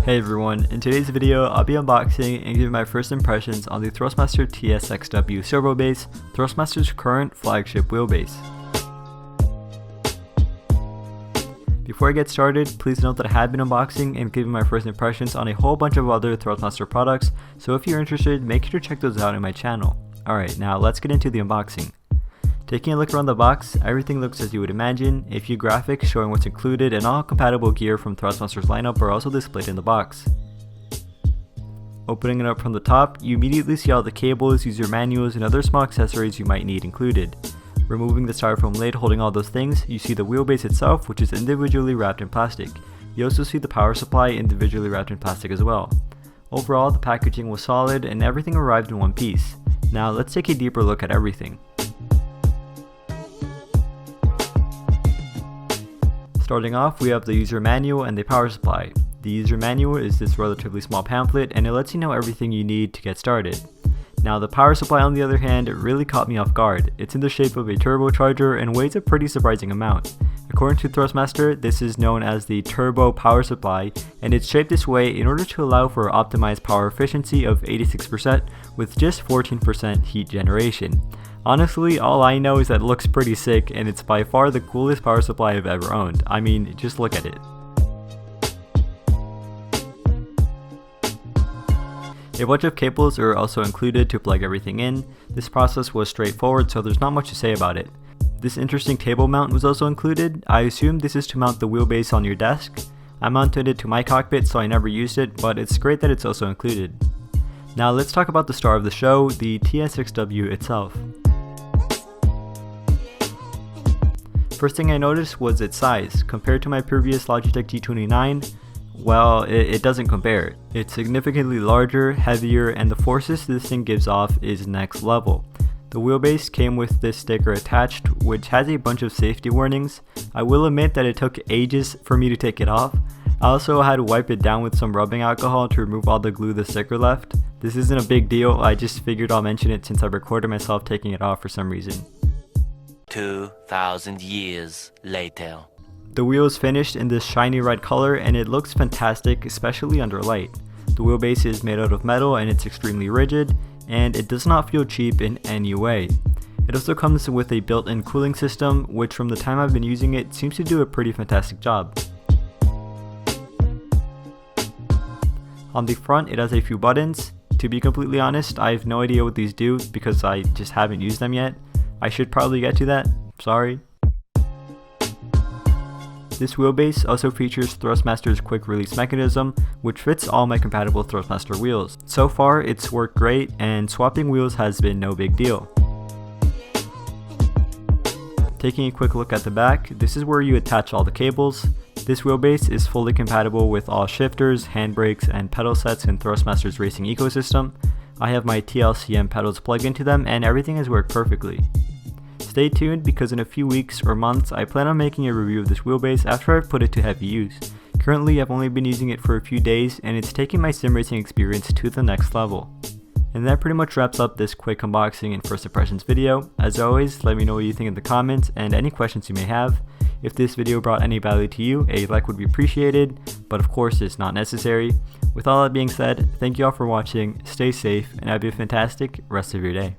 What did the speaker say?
Hey everyone, in today's video I'll be unboxing and giving my first impressions on the Thrustmaster TS-XW servo base, Thrustmaster's current flagship wheelbase. Before I get started, please note that I have been unboxing and giving my first impressions on a whole bunch of other Thrustmaster products, so if you're interested, make sure to check those out in my channel. Alright, now let's get into the unboxing. Taking a look around the box, everything looks as you would imagine. A few graphics showing what's included and all compatible gear from Thrustmaster's lineup are also displayed in the box. Opening it up from the top, you immediately see all the cables, user manuals, and other small accessories you might need included. Removing the styrofoam lid holding all those things, you see the wheelbase itself, which is individually wrapped in plastic. You also see the power supply individually wrapped in plastic as well. Overall, the packaging was solid and everything arrived in one piece. Now let's take a deeper look at everything. Starting off, we have the user manual and the power supply. The user manual is this relatively small pamphlet and it lets you know everything you need to get started. Now the power supply on the other hand really caught me off guard. It's in the shape of a turbocharger and weighs a pretty surprising amount. According to Thrustmaster, this is known as the turbo power supply and it's shaped this way in order to allow for optimized power efficiency of 86% with just 14% heat generation. Honestly, all I know is that it looks pretty sick and it's by far the coolest power supply I've ever owned. I mean, just look at it. A bunch of cables are also included to plug everything in. This process was straightforward, so there's not much to say about it. This interesting table mount was also included. I assume this is to mount the wheelbase on your desk. I mounted it to my cockpit so I never used it, but it's great that it's also included. Now let's talk about the star of the show, the TS-XW itself. First thing I noticed was its size. Compared to my previous Logitech G29, well, it doesn't compare. It's significantly larger, heavier, and the forces this thing gives off is next level. The wheelbase came with this sticker attached, which has a bunch of safety warnings. I will admit that it took ages for me to take it off. I also had to wipe it down with some rubbing alcohol to remove all the glue the sticker left. This isn't a big deal, I just figured I'll mention it since I recorded myself taking it off for some reason. 2,000 years later. The wheel is finished in this shiny red color and it looks fantastic, especially under light. The wheelbase is made out of metal and it's extremely rigid, and it does not feel cheap in any way. It also comes with a built-in cooling system, which from the time I've been using it seems to do a pretty fantastic job. On the front it has a few buttons. To be completely honest, I have no idea what these do because I just haven't used them yet. I should probably get to that, sorry. This wheelbase also features Thrustmaster's quick release mechanism, which fits all my compatible Thrustmaster wheels. So far it's worked great and swapping wheels has been no big deal. Taking a quick look at the back, this is where you attach all the cables. This wheelbase is fully compatible with all shifters, handbrakes, and pedal sets in Thrustmaster's racing ecosystem. I have my TLCM pedals plugged into them and everything has worked perfectly. Stay tuned because in a few weeks or months I plan on making a review of this wheelbase after I've put it to heavy use. Currently I've only been using it for a few days and it's taking my sim racing experience to the next level. And that pretty much wraps up this quick unboxing and first impressions video. As always, let me know what you think in the comments and any questions you may have. If this video brought any value to you, a like would be appreciated, but of course it's not necessary. With all that being said, thank you all for watching, stay safe, and have a fantastic rest of your day.